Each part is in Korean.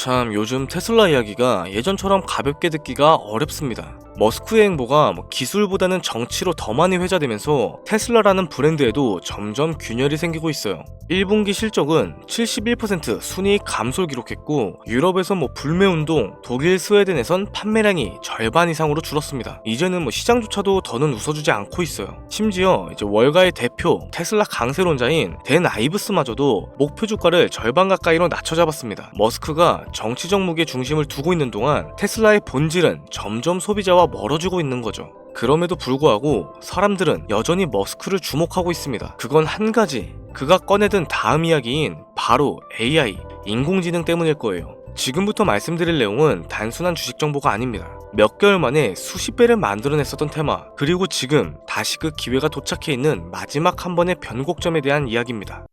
참 요즘 테슬라 이야기가 예전처럼 가볍게 듣기가 어렵습니다. 머스크의 행보가 기술보다는 정치로 더 많이 회자되면서 테슬라라는 브랜드에도 점점 균열이 생기고 있어요. 1분기 실적은 71% 순이익 감소를 기록했고, 유럽에서 불매운동, 독일, 스웨덴에선 판매량이 절반 이상으로 줄었습니다. 이제는 시장조차도 더는 웃어주지 않고 있어요. 심지어 이제 월가의 대표 테슬라 강세론자인 댄 아이브스마저도 목표 주가를 절반 가까이로 낮춰잡았습니다. 머스크가 정치적 무게 중심을 두고 있는 동안 테슬라의 본질은 점점 소비자와 멀어지고 있는 거죠. 그럼에도 불구하고 사람들은 여전히 머스크를 주목하고 있습니다. 그건 한 가지, 그가 꺼내든 다음 이야기인 바로 AI, 인공지능 때문일 거예요. 지금부터 말씀드릴 내용은 단순한 주식 정보가 아닙니다. 몇 개월 만에 수십 배를 만들어냈었던 테마, 그리고 지금 다시 그 기회가 도착해 있는 마지막 한 번의 변곡점에 대한 이야기입니다.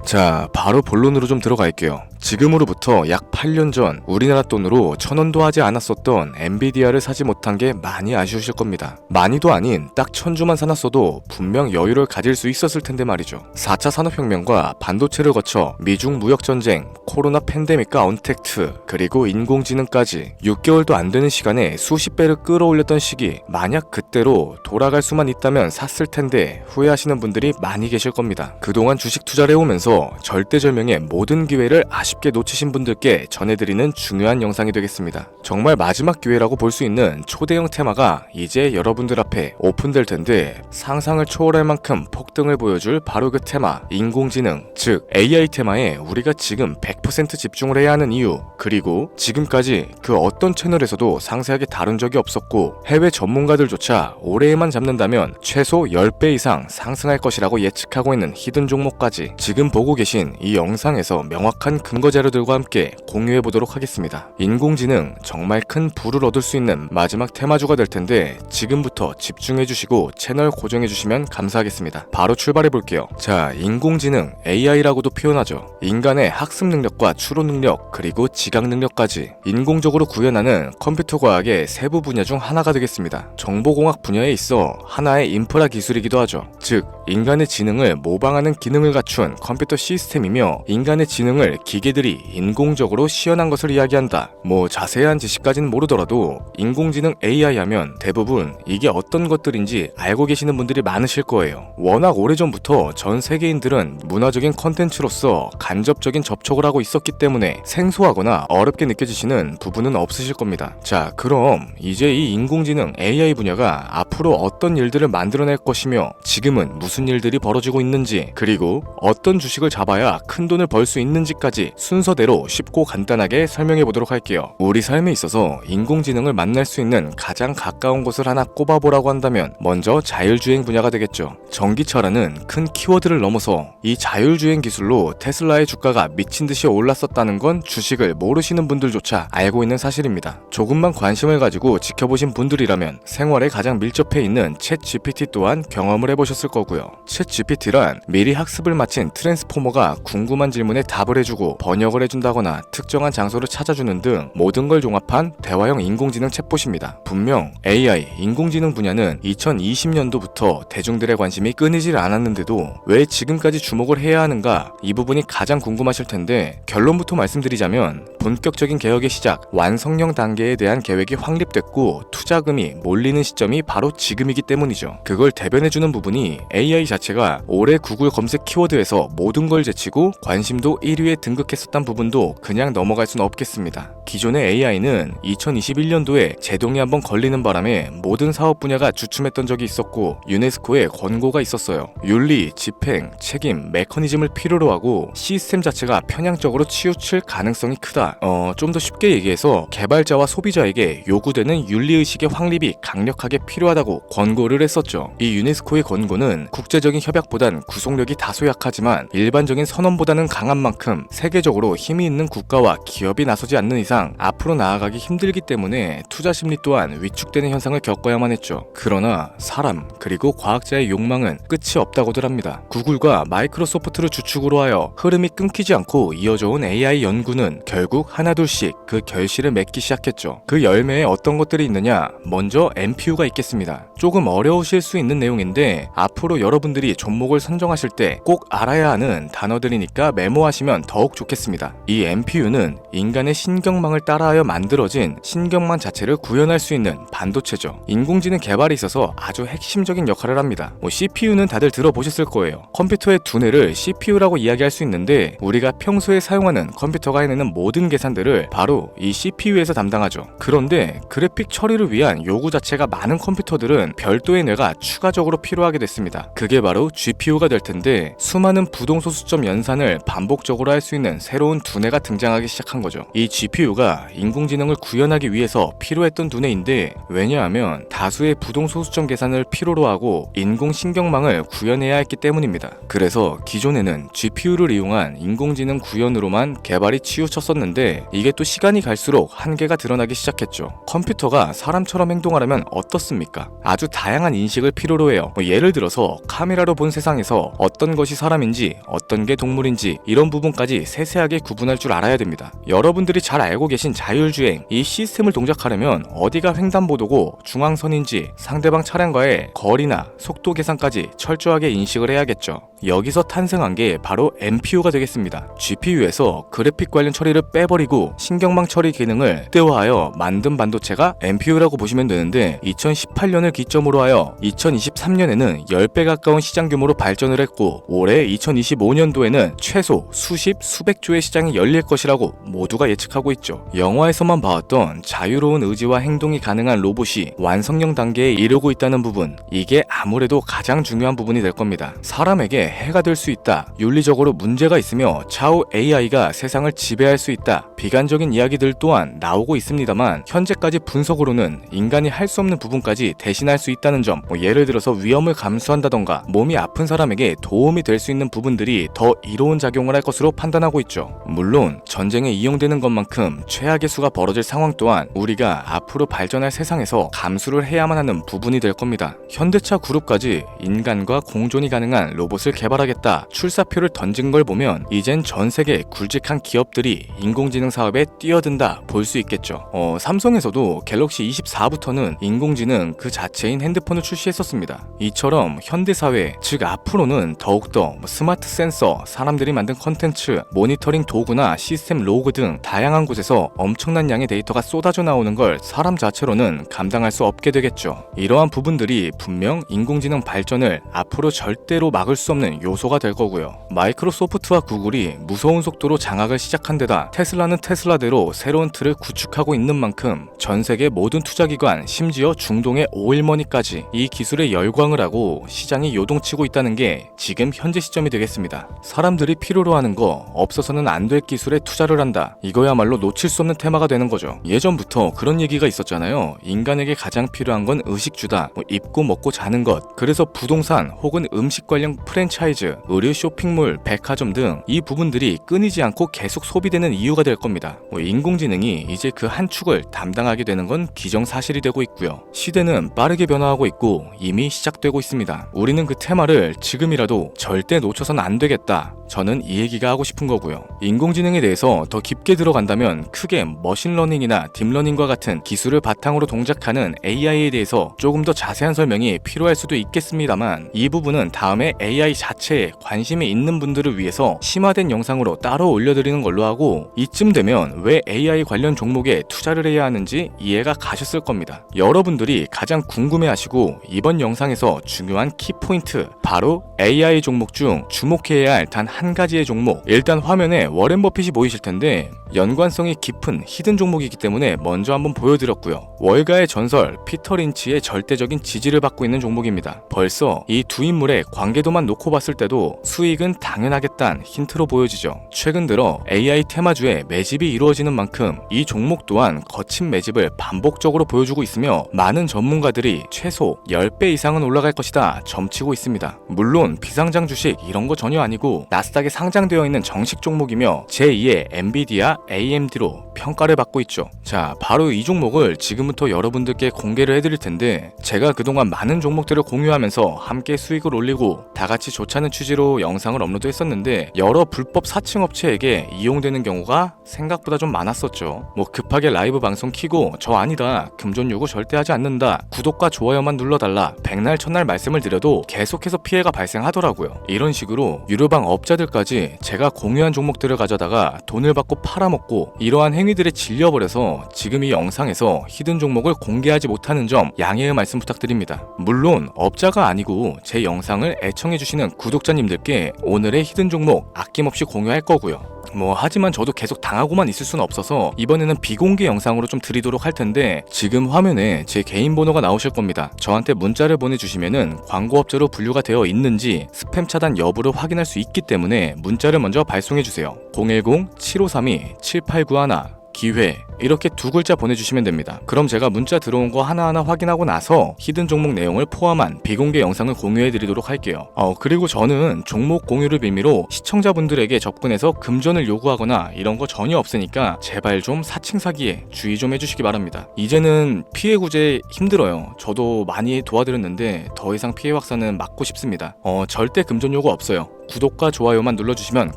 자, 바로 본론으로 좀 들어갈게요. 지금으로부터 약 8년 전 우리나라 돈으로 1,000원도 하지 않았었던 엔비디아를 사지 못한 게 많이 아쉬우실 겁니다. 많이도 아닌 딱 1,000주만 사놨어도 분명 여유를 가질 수 있었을 텐데 말이죠. 4차 산업혁명과 반도체를 거쳐 미중 무역전쟁, 코로나 팬데믹과 언택트, 그리고 인공지능까지 6개월도 안 되는 시간에 수십 배를 끌어올렸던 시기, 만약 그때로 돌아갈 수만 있다면 샀을 텐데 후회하시는 분들이 많이 계실 겁니다. 그동안 주식 투자를 해오면서 절대절명의 모든 기회를 아쉽게 놓치신 분들께 전해드리는 중요한 영상이 되겠습니다. 정말 마지막 기회라고 볼 수 있는 초대형 테마가 이제 여러분들 앞에 오픈될 텐데, 상상을 초월할 만큼 폭등을 보여줄 바로 그 테마, 인공지능, 즉 AI 테마에 우리가 지금 100% 집중을 해야 하는 이유, 그리고 지금까지 그 어떤 채널에서도 상세하게 다룬 적이 없었고 해외 전문가들조차 올해에만 잡는다면 최소 10배 이상 상승할 것이라고 예측하고 있는 히든 종목까지 지금 보고 계신 이 영상에서 명확한 근거 자료들과 함께 공유해 보도록 하겠습니다. 인공지능, 정말 큰 부를 얻을 수 있는 마지막 테마주가 될 텐데 지금부터 집중해 주시고 채널 고정해 주시면 감사하겠습니다. 바로 출발해 볼게요. 자, 인공지능, AI라고도 표현하죠. 인간의 학습 능력과 추론 능력, 그리고 지각 능력까지 인공적으로 구현하는 컴퓨터 과학의 세부 분야 중 하나가 되겠습니다. 정보공학 분야에 있어 하나의 인프라 기술이기도 하죠. 즉, 인간의 지능을 모방하는 기능을 갖춘 컴퓨터 시스템이며, 인간의 지능을 기계들이 인공적으로 시연한 것을 이야기한다. 자세한 지식까지는 모르더라도 인공지능 AI 하면 대부분 이게 어떤 것들인지 알고 계시는 분들이 많으실 거예요. 워낙 오래전부터 전 세계인들은 문화적인 컨텐츠로서 간접적인 접촉을 하고 있었기 때문에 생소하거나 어렵게 느껴지시는 부분은 없으실 겁니다. 자, 그럼 이제 이 인공지능 AI 분야가 앞으로 어떤 일들을 만들어낼 것이며 지금은 무슨 일들이 벌어지고 있는지, 그리고 어떤 주식을 잡아야 큰 돈을 벌 수 있는지까지 순서대로 쉽고 간단하게 설명해 보도록 할게요. 우리 삶에 있어서 인공지능을 만날 수 있는 가장 가까운 곳을 하나 꼽아보라고 한다면 먼저 자율주행 분야가 되겠죠. 전기차라는 큰 키워드를 넘어서 이 자율주행 기술로 테슬라의 주가가 미친 듯이 올랐었다는 건 주식을 모르시는 분들조차 알고 있는 사실입니다. 조금만 관심을 가지고 지켜보신 분들이라면 생활에 가장 밀접해 있는 챗 GPT 또한 경험을 해보셨을 거고요. 챗 GPT란 미리 학습을 마친 트랜스포머가 궁금한 질문에 답을 해주고 번역을 해준다거나 특정한 장소를 찾아주는 등 모든 걸 종합한 대화형 인공지능 챗봇입니다. 분명 AI, 인공지능 분야는 2020년도부터 대중들의 관심이 끊이질 않았는데도 왜 지금까지 주목을 해야 하는가, 이 부분이 가장 궁금하실 텐데, 결론부터 말씀드리자면 본격적인 개혁의 시작, 완성형 단계에 대한 계획이 확립됐고 투자금이 몰리는 시점이 바로 지금이기 때문이죠. 그걸 대변해주는 부분이 AI 자체가 올해 구글 검색 키워드에서 모든 걸 제치고 관심도 1위에 등극했었던 부분도 그냥 넘어갈 수는 없겠습니다. 기존의 AI는 2021년도에 제동이 한번 걸리는 바람에 모든 사업 분야가 주춤했던 적이 있었고 유네스코의 권고가 있었어요. 윤리, 집행, 책임, 메커니즘을 필요로 하고 시스템 자체가 편향적으로 치우칠 가능성이 크다. 좀 더 쉽게 얘기해서 개발자와 소비자에게 요구되는 윤리의식의 확립이 강력하게 필요하다고 권고를 했었죠. 이 유네스코의 권고는 국제적인 협약보단 구속력이 다소 약하지만 일반적인 선언보다는 강한 만큼 세계적으로 힘이 있는 국가와 기업이 나서지 않는 이상 앞으로 나아가기 힘들기 때문에 투자 심리 또한 위축되는 현상을 겪어야만 했죠. 그러나 사람 그리고 과학자의 욕망은 끝이 없다고들 합니다. 구글과 마이크로소프트를 주축으로 하여 흐름이 끊기지 않고 이어져온 AI 연구는 결국 하나둘씩 그 결실을 맺기 시작했죠. 그 열매에 어떤 것들이 있느냐? 먼저 NPU가 있겠습니다. 조금 어려우실 수 있는 내용인데 앞으로 여러분들이 종목을 선정하실 때 꼭 알아야 하는 단어들이니까 메모하시면 더욱 좋겠습니다. 이 MPU는 인간의 신경망을 따라하여 만들어진 신경망 자체를 구현할 수 있는 반도체죠. 인공지능 개발에 있어서 아주 핵심적인 역할을 합니다. CPU는 다들 들어보셨을 거예요. 컴퓨터의 두뇌를 CPU라고 이야기할 수 있는데 우리가 평소에 사용하는 컴퓨터가 해내는 모든 계산들을 바로 이 CPU에서 담당하죠. 그런데 그래픽 처리를 위한 요구 자체가 많은 컴퓨터들은 별도의 뇌가 추가적으로 필요하게 됐습니다. 그게 바로 GPU가 될 텐데 수많은 부동소수점 연산을 반복적으로 할 수 있는 새로운 두뇌가 등장하기 시작한 거죠. 이 GPU가 인공지능을 구현하기 위해서 필요했던 두뇌인데 왜냐하면 다수의 부동소수점 계산을 필요로 하고 인공신경망을 구현해야 했기 때문입니다. 그래서 기존에는 GPU를 이용한 인공지능 구현으로만 개발이 치우쳤었는데 이게 또 시간이 갈수록 한계가 드러나기 시작했죠. 컴퓨터가 사람처럼 행동하려면 어떻습니까? 아주 다양한 인식을 필요로 해요. 예를 들어서 카메라로 본 세상에서 어떤 것이 사람인지 어떤 게 동물인지 이런 부분까지 세세하게 구분할 줄 알아야 됩니다. 여러분들이 잘 알고 계신 자율주행, 이 시스템을 동작하려면 어디가 횡단보도고 중앙선인지 상대방 차량과의 거리나 속도 계산까지 철저하게 인식을 해야겠죠. 여기서 탄생한 게 바로 MPU가 되겠습니다. GPU에서 그래픽 관련 처리를 빼버리고 신경망 처리 기능을 극대화하여 만든 반도체가 MPU라고 보시면 되는데 2018년을 기점으로 하여 2023년에는 10배 가까운 시장 규모로 발전을 했고 올해 2025년도에는 최소 수십, 수백조의 시장이 열릴 것이라고 모두가 예측하고 있죠. 영화에서만 봐왔던 자유로운 의지와 행동이 가능한 로봇이 완성형 단계에 이르고 있다는 부분, 이게 아무래도 가장 중요한 부분이 될 겁니다. 사람에게 해가 될 수 있다, 윤리적으로 문제가 있으며 차후 AI가 세상을 지배할 수 있다, 비관적인 이야기들 또한 나오고 있습니다만 현재까지 분석으로는 인간이 할 수 없는 부분까지 대신할 수 있다는 점, 예를 들어서 위험을 감수한다던가 몸이 아픈 사람에게 도움이 될 수 있는 부분들이 더 이로운 작용을 할 것으로 판단하고 있죠. 물론 전쟁에 이용되는 것만큼 최악의 수가 벌어질 상황 또한 우리가 앞으로 발전할 세상에서 감수를 해야만 하는 부분이 될 겁니다. 현대차 그룹까지 인간과 공존이 가능한 로봇을 개발하겠다 출사표를 던진 걸 보면 이젠 전 세계 굵직한 기업들이 인공지능 사업에 뛰어든다 볼 수 있겠죠. 삼성에서도 갤럭시 24부터는 인공지능 그 자체인 핸드폰을 출시했었습니다. 이처럼 현대사회, 즉 앞으로는 더욱더 스마트 센서, 사람들이 만든 컨텐츠, 모니터링 도구나 시스템 로그 등 다양한 곳에서 엄청난 양의 데이터가 쏟아져 나오는 걸 사람 자체로는 감당할 수 없게 되겠죠. 이러한 부분들이 분명 인공지능 발전을 앞으로 절대로 막을 수 없는 요소가 될 거고요. 마이크로소프트와 구글이 무서운 속도로 장악을 시작한 데다 테슬라는 테슬라대로 새로운 틀을 구축하고 있는 만큼 전 세계 모든 투자기관, 심지어 중동의 오일머니까지 이 기술에 열광을 하고 시장이 요동치고 있다는 게 지금 현재 시점이 되겠습니다. 사람들이 필요로 하는 거, 없어서는 안 될 기술에 투자를 한다. 이거야말로 놓칠 수 없는 테마가 되는 거죠. 예전부터 그런 얘기가 있었잖아요. 인간에게 가장 필요한 건 의식주다. 입고 먹고 자는 것. 그래서 부동산 혹은 음식 관련 프랜차이즈, 의류 쇼핑몰, 백화점 등 이 부분들이 끊이지 않고 계속 소비되는 이유가 될 겁니다. 인공지능이 이제 그 한 축을 담당하게 되는 건 기정사실이 되고 있고요. 시대는 빠르게 변화하고 있고 이미 시작되고 있습니다. 우리는 그 테마를 지금이라도 절대 놓쳐선 안 되겠다. 저는 이 얘기가 하고 싶은 거고요. 인공지능에 대해서 더 깊게 들어간다면 크게 머신러닝이나 딥러닝과 같은 기술을 바탕으로 동작하는 AI에 대해서 조금 더 자세한 설명이 필요할 수도 있겠습니다만 이 부분은 다음에 AI 자체에 관심이 있는 분들을 위해서 심화된 영상으로 따로 올려드리는 걸로 하고 이쯤 되면 왜 AI 관련 종목에 투자를 해야 하는지 이해가 가셨을 겁니다. 여러분들이 가장 궁금해하시고 이번 영상에서 중요한 키포인트, 바로 AI 종목 중 주목해야 할 단 한 가지의 종목. 일단 화면에 워렌 버핏이 보이실 텐데 연관성이 깊은 히든 종목이기 때문에 먼저 한번 보여드렸고요. 월가의 전설 피터 린치의 절대적인 지지를 받고 있는 종목입니다. 벌써 이 두 인물의 관계도만 놓고 봤을 때도 수익은 당연하겠다는 힌트로 보여지죠. 최근 들어 AI 테마주에 매집이 이루어지는 만큼 이 종목 또한 거친 매집을 반복적으로 보여주고 있으며 많은 전문가들이 최소 10배 이상은 올라갈 것이다 점치고 있습니다. 물론 비상장 주식 이런 거 전혀 아니고 나스닥에 상장되어 있는 정식 종목이며 제2의 엔비디아 AMD로 평가를 받고 있죠. 자, 바로 이 종목을 지금부터 여러분들께 공개를 해드릴 텐데 제가 그동안 많은 종목들을 공유하면서 함께 수익을 올리고 다같이 좋자는 취지로 영상을 업로드 했었는데 여러 불법 사칭 업체에게 이용되는 경우가 생각보다 좀 많았었죠. 급하게 라이브 방송 키고 저 아니다, 금전 요구 절대 하지 않는다, 구독과 좋아요만 눌러달라 백날 첫날 말씀을 드려도 때도 계속해서 피해가 발생하더라고요. 이런 식으로 유료방 업자들까지 제가 공유한 종목들을 가져다가 돈을 받고 팔아먹고 이러한 행위들에 질려버려서 지금 이 영상에서 히든 종목을 공개하지 못하는 점 양해의 말씀 부탁드립니다. 물론 업자가 아니고 제 영상을 애청해주시는 구독자님들께 오늘의 히든 종목 아낌없이 공유할 거고요. 하지만 저도 계속 당하고만 있을 수는 없어서 이번에는 비공개 영상으로 좀 드리도록 할 텐데, 지금 화면에 제 개인 번호가 나오실 겁니다. 저한테 문자를 보내주시면은 광고업자로 분류가 되어 있는지 스팸 차단 여부를 확인할 수 있기 때문에 문자를 먼저 발송해주세요. 010-7532-7891 기회 이렇게 두 글자 보내주시면 됩니다. 그럼 제가 문자 들어온 거 하나하나 확인하고 나서 히든 종목 내용을 포함한 비공개 영상을 공유해드리도록 할게요. 그리고 저는 종목 공유를 빌미로 시청자분들에게 접근해서 금전을 요구하거나 이런 거 전혀 없으니까 제발 좀 사칭 사기에 주의 좀 해주시기 바랍니다. 이제는 피해 구제 힘들어요. 저도 많이 도와드렸는데 더 이상 피해 확산은 막고 싶습니다. 절대 금전 요구 없어요. 구독과 좋아요만 눌러주시면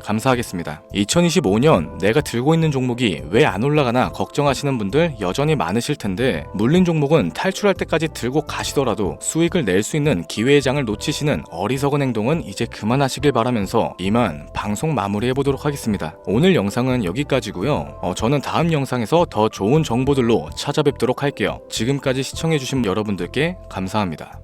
감사하겠습니다. 2025년 내가 들고 있는 종목이 왜 안 올라가나 걱정하시는 분들 여전히 많으실 텐데, 물린 종목은 탈출할 때까지 들고 가시더라도 수익을 낼 수 있는 기회의 장을 놓치시는 어리석은 행동은 이제 그만하시길 바라면서 이만 방송 마무리해보도록 하겠습니다. 오늘 영상은 여기까지고요. 저는 다음 영상에서 더 좋은 정보들로 찾아뵙도록 할게요. 지금까지 시청해주신 여러분들께 감사합니다.